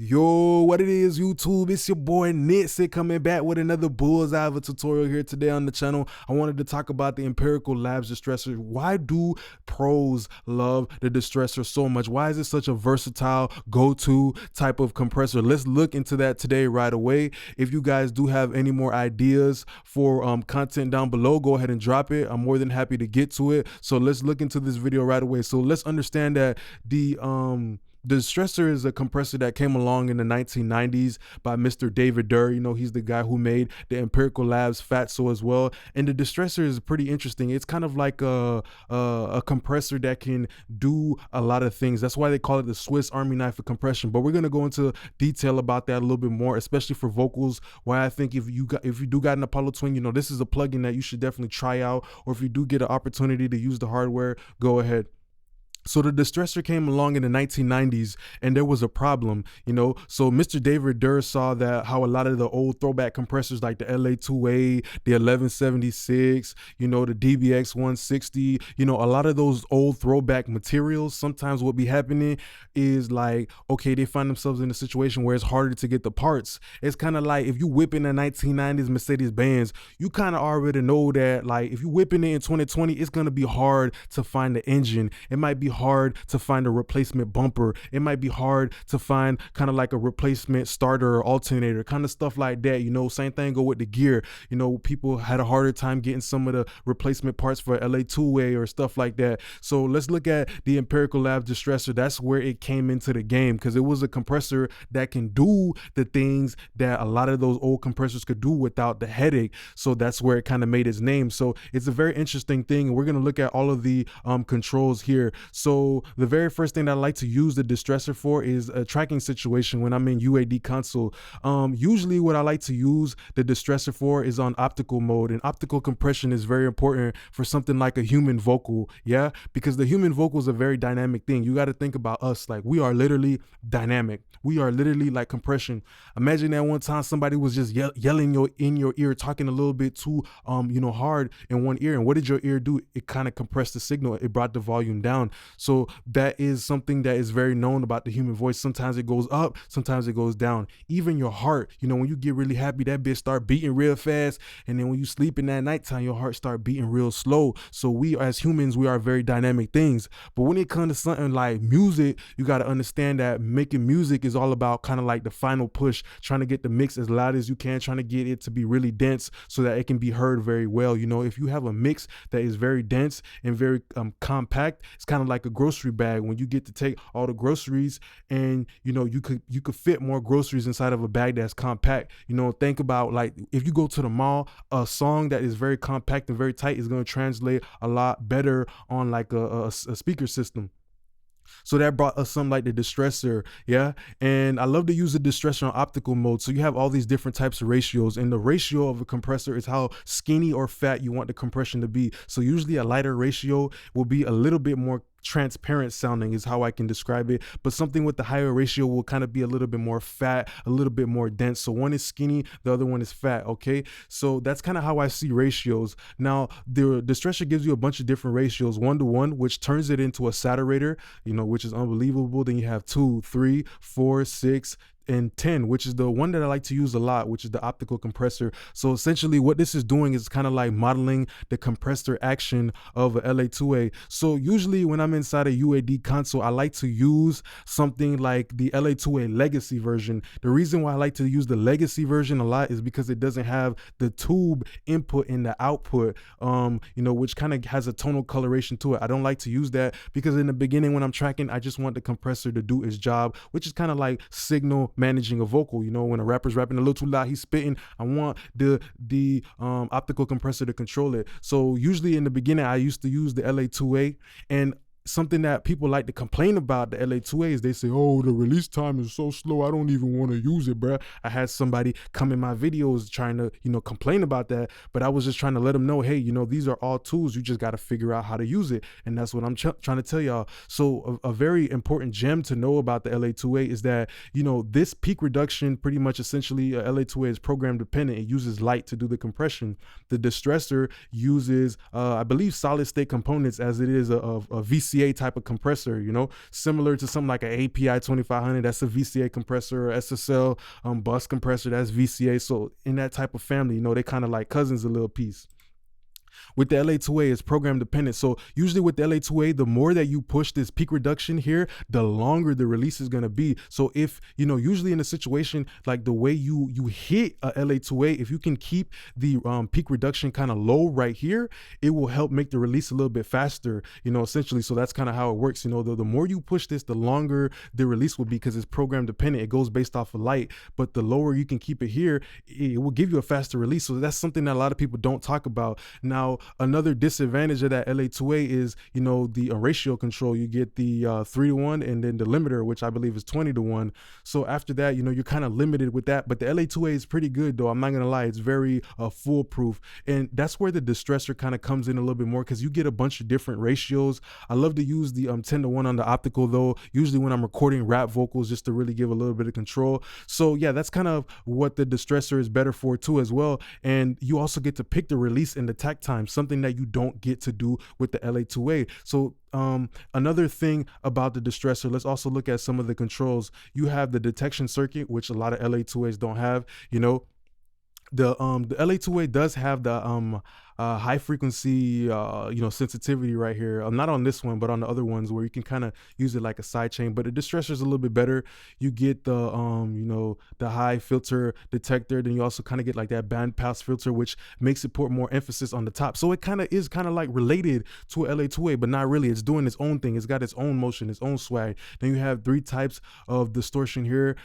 Yo, what it is, YouTube? It's your boy Nitsit coming back with another bullseye of a tutorial here today on the channel. I wanted to talk about the Empirical Labs Distressor. Why do pros love the Distressor so much? Why is it such a versatile go-to type of compressor? Let's look into that today right away. If you guys do have any more ideas for content down below, go ahead and drop it. I'm more than happy to get to it. So let's look into this video right away. So let's understand that the Distressor is a compressor that came along in the 1990s by Mr. David Durr. You know, he's the guy who made the Empirical Labs Fatso as well. And the Distressor is pretty interesting. It's kind of like a compressor that can do a lot of things. That's why they call it the Swiss Army knife of compression. But we're gonna go into detail about that a little bit more, especially for vocals. Why I think if you do got an Apollo Twin, you know, this is a plugin that you should definitely try out. Or if you do get an opportunity to use the hardware, go ahead. So the Distressor came along in the 1990s and there was a problem, you know. So Mr. David Durr saw that how a lot of the old throwback compressors like the LA2A, the 1176, you know, the DBX 160, you know, a lot of those old throwback materials, sometimes what be happening is like, okay, they find themselves in a situation where it's harder to get the parts. It's kind of like if you whipping a 1990s Mercedes-Benz, you kind of already know that like if you whipping it in 2020, it's going to be hard to find the engine. It might be hard to find a replacement bumper. It might be hard to find kind of like a replacement starter or alternator, kind of stuff like that. You know, same thing go with the gear. You know, people had a harder time getting some of the replacement parts for LA2A or stuff like that. So let's look at the Empirical Labs Distressor. That's where it came into the game because it was a compressor that can do the things that a lot of those old compressors could do without the headache. So that's where it kind of made its name. So it's a very interesting thing. And we're going to look at all of the controls here. So the very first thing that I like to use the Distressor for is a tracking situation when I'm in UAD console. Usually what I like to use the Distressor for is on optical mode, and optical compression is very important for something like a human vocal, yeah? Because the human vocal is a very dynamic thing. You got to think about us, like we are literally dynamic. We are literally like compression. Imagine that one time somebody was just yelling in your ear, talking a little bit too, you know, hard in one ear. And what did your ear do? It kind of compressed the signal. It brought the volume down. So that is something that is very known about the human voice. Sometimes it goes up, sometimes it goes down. Even your heart, you know, when you get really happy, that bitch start beating real fast. And then when you sleep in that nighttime, your heart start beating real slow. So we as humans, we are very dynamic things. But when it comes to something like music, you got to understand that making music is all about kind of like the final push, trying to get the mix as loud as you can, trying to get it to be really dense so that it can be heard very well. You know, if you have a mix that is very dense and very compact, it's kind of like a grocery bag when you get to take all the groceries and you know you could fit more groceries inside of a bag that's compact. You know, think about like if you go to the mall, a song that is very compact and very tight is going to translate a lot better on like a speaker system. So that brought us something like the Distressor, yeah? And I love to use the Distressor on optical mode. So you have all these different types of ratios, and the ratio of a compressor is how skinny or fat you want the compression to be. So usually a lighter ratio will be a little bit more transparent sounding is how I can describe it, but something with the higher ratio will kind of be a little bit more fat, a little bit more dense. So one is skinny, the other one is fat. Okay, so that's kind of how I see ratios. Now the Distressor gives you a bunch of different ratios: 1:1, which turns it into a saturator, you know, which is unbelievable. Then you have 2, 3, 4, 6 and 10, which is the one that I like to use a lot, which is the optical compressor. So essentially what this is doing is kind of like modeling the compressor action of a LA2A. So usually when I'm inside a UAD console, I like to use something like the LA2A legacy version. The reason why I like to use the legacy version a lot is because it doesn't have the tube input and the output, you know, which kind of has a tonal coloration to it. I don't like to use that because in the beginning when I'm tracking, I just want the compressor to do its job, which is kind of like signal managing a vocal. You know, when a rapper's rapping a little too loud, he's spitting, I want the optical compressor to control it. So usually in the beginning I used to use the LA2A, and something that people like to complain about the LA2A is they say, oh, the release time is so slow, I don't even want to use it, bruh. I had somebody come in my videos trying to, you know, complain about that, but I was just trying to let them know, hey, you know, these are all tools, you just got to figure out how to use it. And that's what I'm trying to tell y'all. So a very important gem to know about the LA2A is that, you know, this peak reduction pretty much essentially LA2A is program dependent. It uses light to do the compression. The Distressor uses I believe solid state components, as it is a VCA VCA type of compressor, you know, similar to something like an API 2500, that's a VCA compressor, or SSL bus compressor, that's VCA. So in that type of family, you know, they kind of like cousins a little piece. With the LA2A, it's program dependent. So usually with the LA2A, the more that you push this peak reduction here, the longer the release is going to be. So if, you know, usually in a situation like the way you hit a LA2A, if you can keep the peak reduction kind of low right here, it will help make the release a little bit faster, you know, essentially. So that's kind of how it works. You know, the more you push this, the longer the release will be, because it's program dependent. It goes based off of light, but the lower you can keep it here, it will give you a faster release. So that's something that a lot of people don't talk about. Now, another disadvantage of that LA2A is, you know, the ratio control. You get the 3-to-1 and then the limiter, which I believe is 20-to-1. So after that, you know, you're kind of limited with that. But the LA2A is pretty good, though. I'm not going to lie. It's very foolproof. And that's where the Distressor kind of comes in a little bit more, because you get a bunch of different ratios. I love to use the 10-to-1 on the Optical, though, usually when I'm recording rap vocals, just to really give a little bit of control. So yeah, that's kind of what the Distressor is better for too as well. And you also get to pick the release and the takt time, something that you don't get to do with the LA2A. So another thing about the Distressor, let's also look at some of the controls. You have the detection circuit, which a lot of LA2As don't have. You know, the LA2A does have the high frequency, you know, sensitivity right here. Not on this one, but on the other ones where you can kind of use it like a side chain. But the Distressor is a little bit better. You get the, you know, the high filter detector. Then you also kind of get like that band pass filter, which makes it put more emphasis on the top. So it kind of is kind of like related to a LA2A, but not really. It's doing its own thing. It's got its own motion, its own swag. Then you have 3 types of distortion here.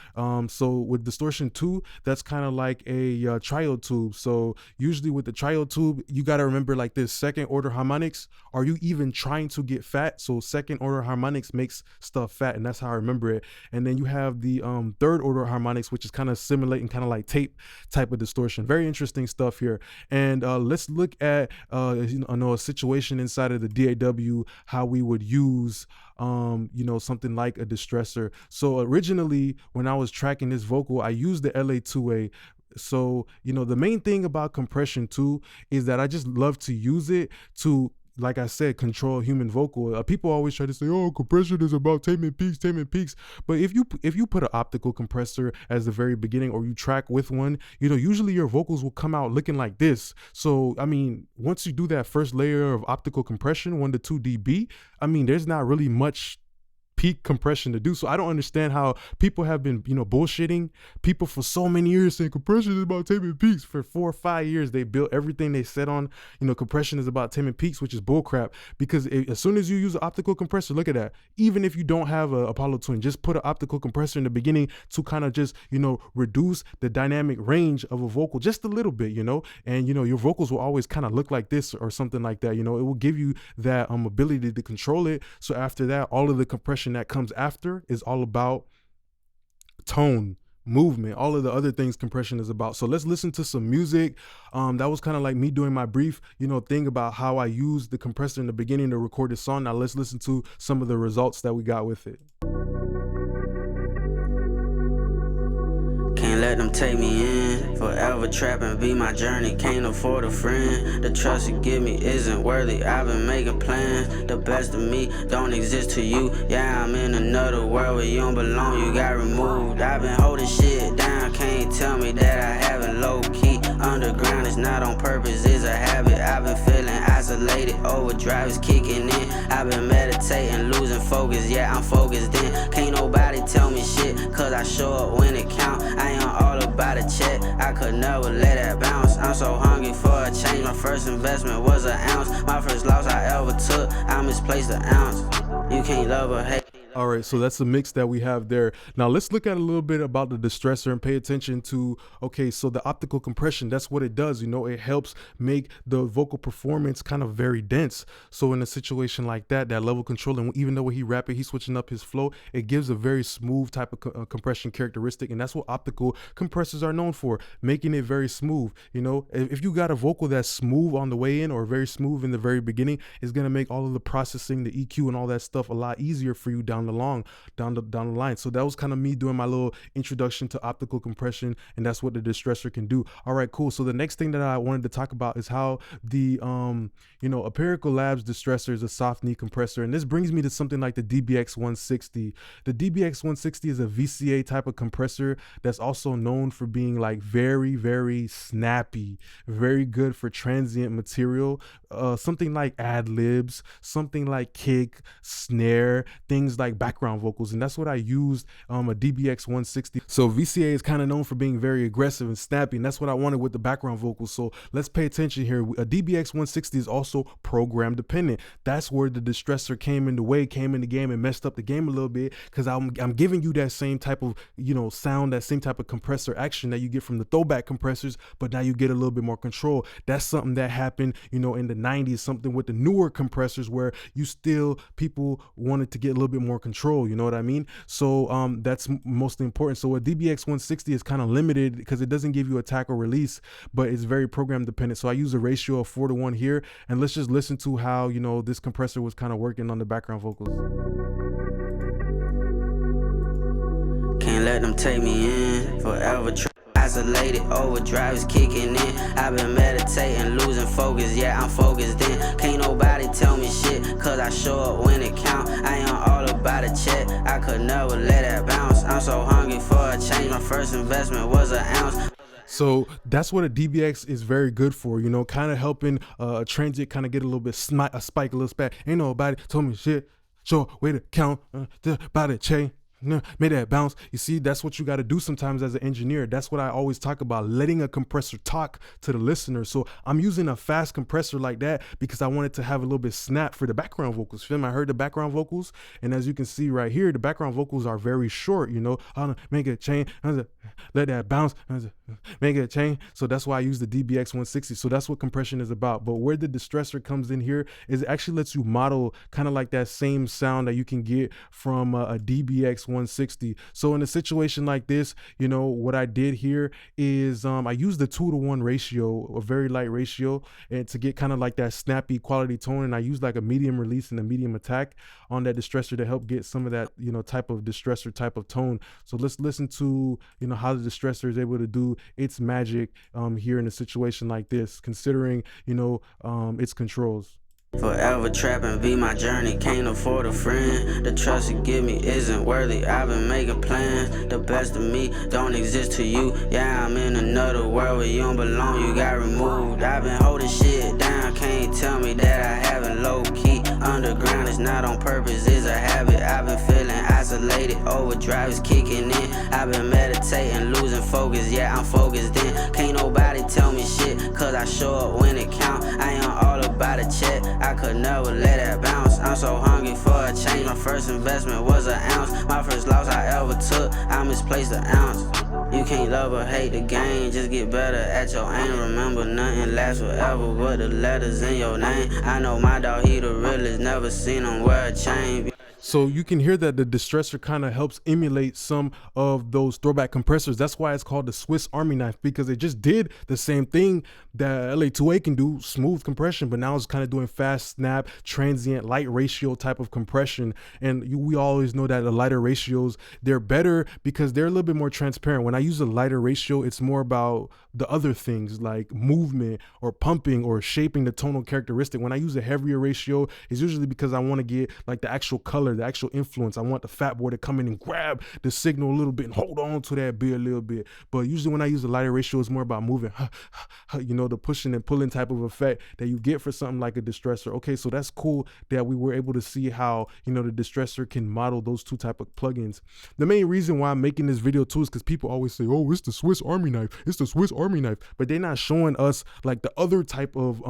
So with distortion 2, that's kind of like a triode tube. So usually with the triode tube, you got to remember like this: second order harmonics. Are you even trying to get fat? So second order harmonics makes stuff fat, and that's how I remember it. And then you have the third order harmonics, which is kind of simulating kind of like tape type of distortion. Very interesting stuff here. And let's look at you know, a situation inside of the DAW, how we would use you know, something like a Distressor. So originally when I was tracking this vocal, I used the LA2A. So, you know, the main thing about compression too is that I just love to use it to, like I said, control human vocal. People always try to say, oh, compression is about taming peaks. But if you put an optical compressor as the very beginning, or you track with one, you know, usually your vocals will come out looking like this. So, I mean, once you do that first layer of optical compression, 1 to 2 dB, I mean, there's not really much peak compression to do. So I don't understand how people have been, you know, bullshitting people for so many years, saying compression is about taming peaks. For 4 or 5 years, they built everything they said on, you know, compression is about taming peaks, which is bullcrap. Because as soon as you use an optical compressor, look at that. Even if you don't have a Apollo Twin, just put an optical compressor in the beginning to kind of just, you know, reduce the dynamic range of a vocal just a little bit, you know, and, you know, your vocals will always kind of look like this or something like that. You know, it will give you that ability to control it. So after that, all of the compression that comes after is all about tone, movement, all of the other things compression is about. So let's listen to some music. That was kind of like me doing my brief, you know, thing about how I used the compressor in the beginning to record this song. Now let's listen to some of the results that we got with it. Can't let them take me in. Forever trapping be my journey. Can't afford a friend. The trust you give me isn't worthy. I've been making plans. The best of me don't exist to you. Yeah, I'm in another world where you don't belong. You got removed. I've been holding shit down. Can't tell me that I haven't low key. Underground is not on purpose, it's a habit. I've been feeling isolated. Overdrive is kicking in. I've been meditating, losing focus. Yeah, I'm focused in. Can't nobody tell me shit, cause I show up when it count. I ain't all about a check, I could never let that bounce. I'm so hungry for a change. My first investment was an ounce. My first loss I ever took, I misplaced an ounce. You can't love or hate. All right, so that's the mix that we have there. Now let's look at a little bit about the Distressor and pay attention to, okay, so the optical compression, that's what it does. You know, it helps make the vocal performance kind of very dense. So in a situation like that, that level control, and even though when he rapping, he's switching up his flow, it gives a very smooth type of compression characteristic. And that's what optical compressors are known for, making it very smooth. You know, if you got a vocal that's smooth on the way in or very smooth in the very beginning, it's going to make all of the processing, the EQ and all that stuff a lot easier for you down down the line. So that was kind of me doing my little introduction to optical compression, and that's what the Distressor can do. All right, cool. So the next thing that I wanted to talk about is how the Empirical Labs Distressor is a soft knee compressor, and this brings me to something like the DBX 160. The DBX 160 is a VCA type of compressor that's also known for being like very, very snappy, very good for transient material, something like ad libs, something like kick, snare, things like background vocals, and that's what I used a DBX 160. So VCA is kind of known for being very aggressive and snappy, and that's what I wanted with the background vocals. So let's pay attention here. A DBX 160 is also program dependent. That's where the Distressor came in the game and messed up the game a little bit, because I'm giving you that same type of sound, that same type of compressor action that you get from the throwback compressors, but now you get a little bit more control. That's something that happened in the 90s, something with the newer compressors where people wanted to get a little bit more control, you know what I mean? So that's mostly important. So a DBX 160 is kind of limited because it doesn't give you attack or release, but it's very program dependent. So I use a ratio of 4:1 here, and let's just listen to how this compressor was kind of working on the background vocals. Can't let them take me in forever. Isolated, overdrive is kicking in. I've been meditating, losing focus, yeah, I'm focused in. Can't nobody tell me shit, cause I show up when it count. I ain't all about a check, I could never let that bounce. I'm so hungry for a change, my first investment was an ounce. So that's what a DBX is very good for, kind of helping a transient kind of get a little bit a spike, a little spat. Ain't nobody told me shit, show way to count, about a chain. Made that bounce. You see, that's what you got to do sometimes as an engineer. That's what I always talk about, letting a compressor talk to the listener. So I'm using a fast compressor like that because I wanted to have a little bit snap for the background vocals. Feel me? I heard the background vocals, and as you can see right here, the background vocals are very short. I'll make it chain, let that bounce, make it chain. So that's why I use the DBX 160. So that's what compression is about. But where the Distressor comes in here is it actually lets you model kind of like that same sound that you can get from a DBX 160. So in a situation like this, what I did here is I used the 2:1 ratio, a very light ratio, and to get kind of like that snappy quality tone, and I used like a medium release and a medium attack on that Distressor to help get some of that type of Distressor type of tone. So let's listen to how the Distressor is able to do its magic here in a situation like this, considering its controls. Forever trapping be my journey, can't afford a friend. The trust you give me isn't worthy, I've been making plans. The best of me don't exist to you. Yeah, I'm in another world where you don't belong, you got removed. I've been holding shit down, can't tell me that I haven't low key. Underground is not on purpose, it's a habit. I've been feeling isolated, overdrive is kicking in. I've been meditating, losing focus, yeah, I'm focused in. Can't nobody tell me shit, cause I show up when it count. I ain't all about a check, I could never let that bounce. I'm so hungry for a change, my first investment was an ounce. My first loss I ever took, I misplaced an ounce. You can't love or hate the game, just get better at your aim. Remember nothing lasts forever but the letters in your name. I know my dog, he the realest, never seen him wear a chain. So you can hear that the Distressor kind of helps emulate some of those throwback compressors. That's why it's called the Swiss Army knife, because it just did the same thing that LA2A can do, smooth compression, but now it's kind of doing fast snap, transient, light ratio type of compression. And we always know that the lighter ratios, they're better because they're a little bit more transparent. When I use a lighter ratio, it's more about the other things like movement or pumping or shaping the tonal characteristic. When I use a heavier ratio, it's usually because I want to get like the actual color, the actual influence. I want the fat boy to come in and grab the signal a little bit and hold on to that bit a little bit. But usually when I use a lighter ratio, it's more about moving, the pushing and pulling type of effect that you get for something like a Distressor. Okay, so that's cool that we were able to see how, the Distressor can model those two type of plugins. The main reason why I'm making this video too is because people always say, oh, it's the Swiss Army knife. It's the Swiss Army knife. But they're not showing us like the other type of,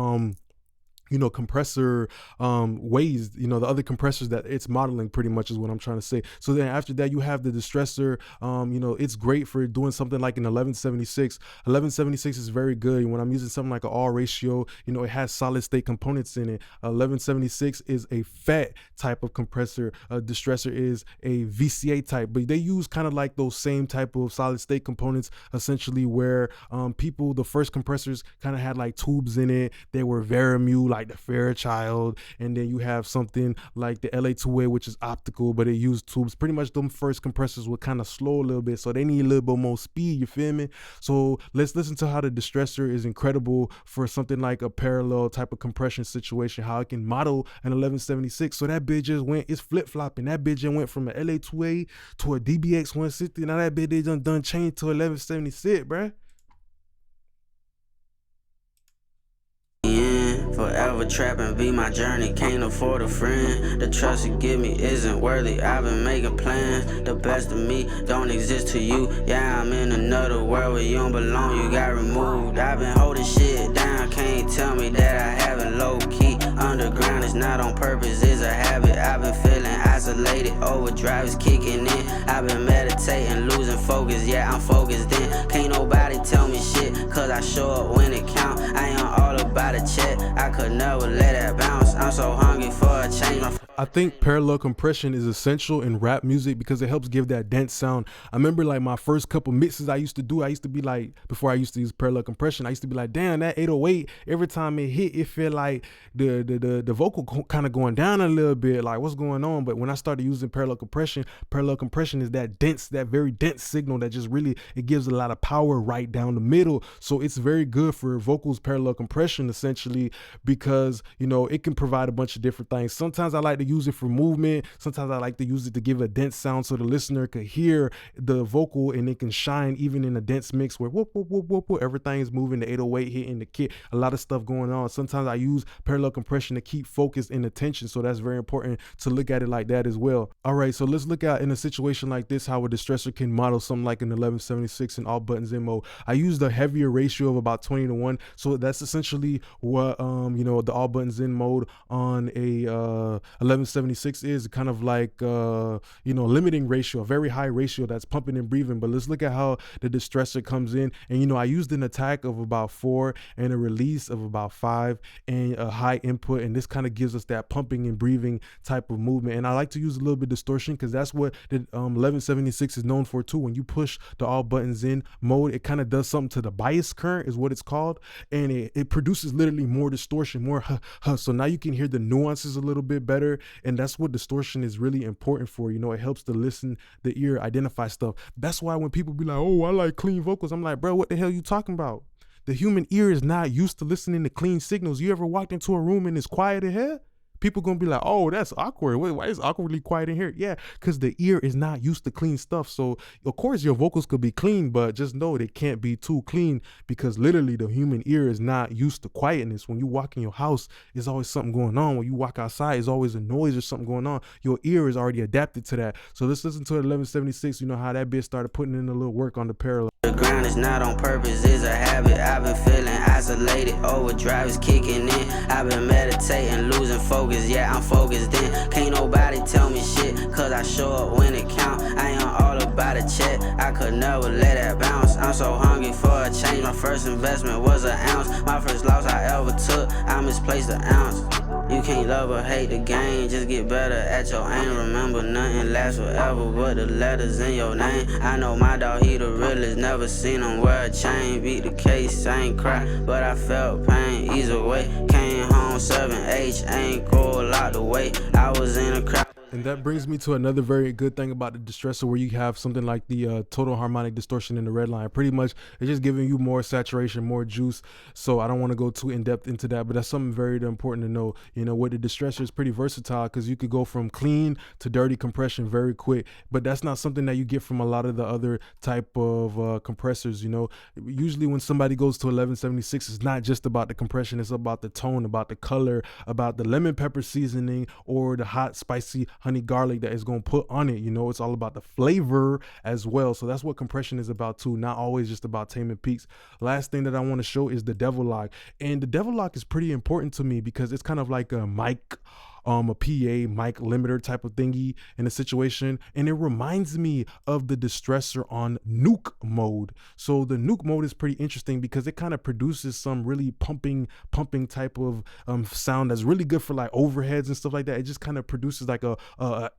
compressor ways, the other compressors that it's modeling pretty much is what I'm trying to say. So then after that, you have the Distressor. It's great for doing something like an 1176. 1176 is very good. When I'm using something like an all ratio, it has solid state components in it. 1176 is a FET type of compressor. Distressor is a VCA type, but they use kind of like those same type of solid state components, essentially, where the first compressors kind of had like tubes in it. They were Veramule, like the Fairchild, and then you have something like the LA2A, which is optical, but it used tubes. Pretty much them first compressors were kind of slow a little bit, so they need a little bit more speed, you feel me? So let's listen to how the Distressor is incredible for something like a parallel type of compression situation, how it can model an 1176. So that bitch just went, it's flip-flopping. That bitch just went from an LA2A to a DBX 160. Now that bitch they done changed to 1176, bruh. Forever trapping be my journey, can't afford a friend. The trust you give me isn't worthy, I've been making plans. The best of me don't exist to you. Yeah, I'm in another world where you don't belong, you got removed. I've been holding shit down, can't tell me that I haven't. Low key, underground is not on purpose, it's a habit. I've been feeling isolated, overdrive is kicking in. I've been meditating, losing focus, yeah, I'm focused in. Can't nobody tell me shit, cause I show up when it count. I ain't all about a check, I could never let that bounce. I'm so hungry for a change. I think parallel compression is essential in rap music because it helps give that dense sound. I remember like my first couple mixes I used to do, I used to be like, before I used to use parallel compression, I used to be like, damn, that 808, every time it hit, it felt like the vocal kind of going down a little bit, like what's going on? But when I started using parallel compression is that dense, that very dense signal that just really, it gives a lot of power right down the middle. So it's very good for vocals parallel compression essentially because, you know, it can provide a bunch of different things. Sometimes I like to use it for movement. Sometimes I like to use it to give a dense sound so the listener could hear the vocal and it can shine even in a dense mix where whoop, whoop, whoop, whoop, whoop, everything is moving, the 808 hitting the kit, a lot of stuff going on. Sometimes I use parallel compression to keep focus and attention. So that's very important to look at it like that as well. All right, so let's look at in a situation like this, how a Distressor can model something like an 1176 in all buttons in mode. I used a heavier ratio of about 20:1. So that's essentially what, you know, the all buttons in mode on a 1176 is kind of like, you know, limiting ratio, a very high ratio that's pumping and breathing. But let's look at how the Distressor comes in. And, you know, I used an attack of about 4 and a release of about 5 and a high input. And this kind of gives us that pumping and breathing type of movement. And I like to use a little bit of distortion because that's what the 1176 is known for too. When you push the all buttons in mode, it kind of does something to the bias current is what it's called. And it produces literally more distortion, more so now you can hear the nuances a little bit better. And that's what distortion is really important for. You know, it helps the ear identify stuff. That's why when people be like, oh, I like clean vocals, I'm like, bro, what the hell you talking about? The human ear is not used to listening to clean signals. You ever walked into a room and it's quiet in here? People gonna be like, oh, that's awkward. Wait, why is awkwardly quiet in here? Yeah, because the ear is not used to clean stuff. So of course your vocals could be clean, but just know they can't be too clean because literally the human ear is not used to quietness. When you walk in your house, there's always something going on. When you walk outside, there's always a noise or something going on. Your ear is already adapted to that. So let's listen to 1176. You know how that bitch started putting in a little work on the parallel. The grind is not on purpose, it's a habit. I've been feeling isolated, overdrive is kicking in. I've been meditating, losing focus, yeah, I'm focused in. Can't nobody tell me shit, cause I show up when it count. I ain't all about a check, I could never let that bounce. I'm so hungry for a change, my first investment was an ounce. My first loss I ever took, I misplaced an ounce. You can't love or hate the game, just get better at your aim. Remember nothing lasts forever but the letters in your name. I know my dog, he the realest, never seen him wear a chain. Beat the case, I ain't cry, but I felt pain. Either way, came home serving H, ain't go a lot the way. I was in a crowd. And that brings me to another very good thing about the Distressor, where you have something like the total harmonic distortion in the red line. Pretty much it's just giving you more saturation, more juice. So I don't want to go too in depth into that, but that's something very important to know. You know, with the Distressor is pretty versatile because you could go from clean to dirty compression very quick, but that's not something that you get from a lot of the other type of compressors. You know, usually when somebody goes to 1176, it's not just about the compression, it's about the tone, about the color, about the lemon pepper seasoning or the hot spicy honey garlic that is going to put on it. You know, it's all about the flavor as well. So that's what compression is about too, not always just about taming peaks. Last thing that I want to show is the devil lock. And the devil lock is pretty important to me because it's kind of like a mic a PA mic limiter type of thingy in a situation, and it reminds me of the Distressor on nuke mode. So the nuke mode is pretty interesting because it kind of produces some really pumping type of sound that's really good for like overheads and stuff like that. It just kind of produces like a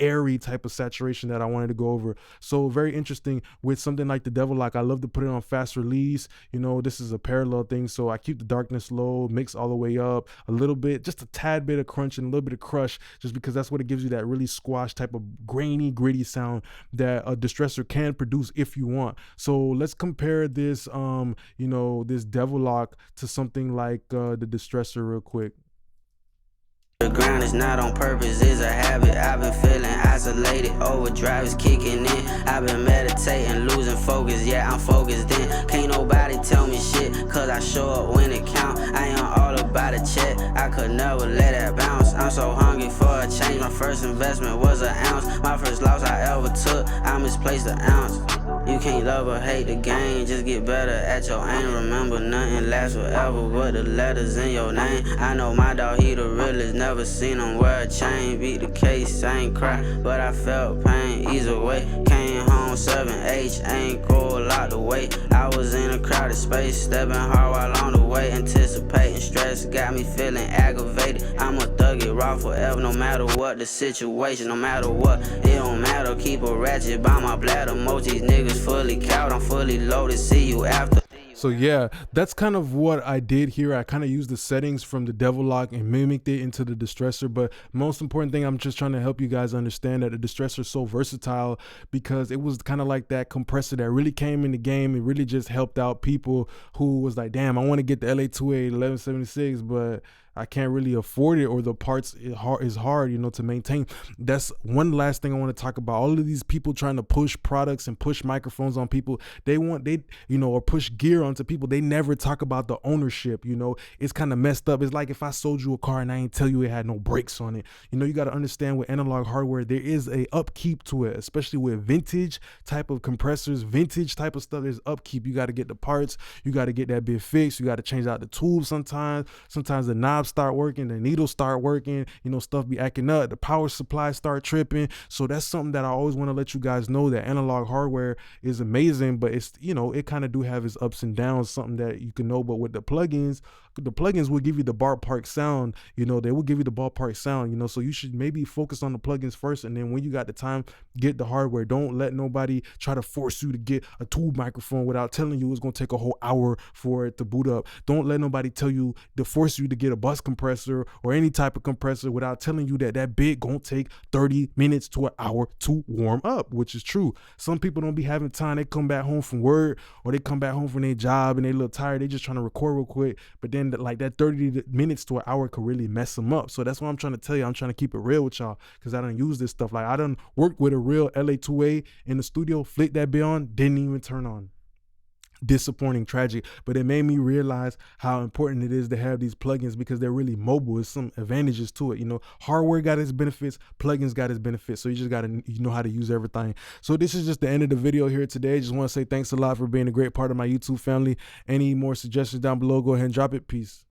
airy type of saturation that I wanted to go over. So very interesting with something like the Devil Lock. I love to put it on fast release. You know, this is a parallel thing, so I keep the darkness low, mix all the way up a little bit, just a tad bit of crunch and a little bit of crush, just because that's what it gives you, that really squash type of grainy, gritty sound that a Distressor can produce if you want. So let's compare this, you know, this Devil Lock to something like the Distressor real quick. The grind is not on purpose, it's a habit. I've been feeling isolated, overdrive is kicking in. I've been meditating, losing focus, yeah, I'm focused in. Can't nobody tell me shit, cause I show up when it count. I ain't all about a check, I could never let that bounce. I'm so hungry for a change, my first investment was an ounce. My first loss I ever took, I misplaced an ounce. You can't love or hate the game, just get better at your aim. Remember, nothing lasts forever but the letters in your name. I know my dog, he the realest, never seen him wear a chain. Beat the case, I ain't cry, but I felt pain. Either way, came home 7H, ain't go a lot the way. I was in a crowded space, stepping hard while on the way. Anticipating stress, got me feeling aggravated. I'ma thug it raw forever, no matter what the situation, no matter what, it don't matter. Keep a ratchet by my bladder, most these niggas fully cowed, I'm fully loaded, see you after. So yeah, that's kind of what I did here. I kind of used the settings from the Devil Lock and mimicked it into the Distressor. But most important thing, I'm just trying to help you guys understand that the Distressor is so versatile because it was kind of like that compressor that really came in the game. It really just helped out people who was like, damn, I want to get the LA2A 1176, but I can't really afford it, or the parts is hard, you know, to maintain. That's one last thing I want to talk about. All of these people trying to push products and push microphones on people, they you know, or push gear onto people. They never talk about the ownership, you know. It's kind of messed up. It's like if I sold you a car and I ain't tell you it had no brakes on it. You know, you got to understand with analog hardware, there is a upkeep to it, especially with vintage type of compressors, vintage type of stuff. There's upkeep. You got to get the parts. You got to get that bit fixed. You got to change out the tubes sometimes. Sometimes the knobs start working, the needles start working, you know, stuff be acting up, the power supply start tripping. So that's something that I always want to let you guys know, that analog hardware is amazing, but it's, you know, it kind of do have its ups and downs, something that you can know. But with the plugins will give you the ballpark sound, you know, they will give you the ballpark sound, you know. So you should maybe focus on the plugins first, and then when you got the time, get the hardware. Don't let nobody try to force you to get a tube microphone without telling you it's going to take a whole hour for it to boot up. Don't let nobody tell you to force you to get a bus compressor or any type of compressor without telling you that that bit gonna take 30 minutes to an hour to warm up, which is true. Some people don't be having time. They come back home from work, or they come back home from their job and they a little tired. They just trying to record real quick, but then like that 30 minutes to an hour could really mess them up. So that's what I'm trying to tell you. I'm trying to keep it real with y'all, because I don't use this stuff. Like, I done worked with a real LA2A in the studio, flicked that bit on, didn't even turn on. Disappointing, tragic. But it made me realize how important it is to have these plugins, because they're really mobile. There's some advantages to it, you know. Hardware got its benefits, plugins got its benefits, so you just gotta, you know, how to use everything. So this is just the end of the video here today. Just want to say thanks a lot for being a great part of my YouTube family. Any more suggestions down below, go ahead and drop it. Peace.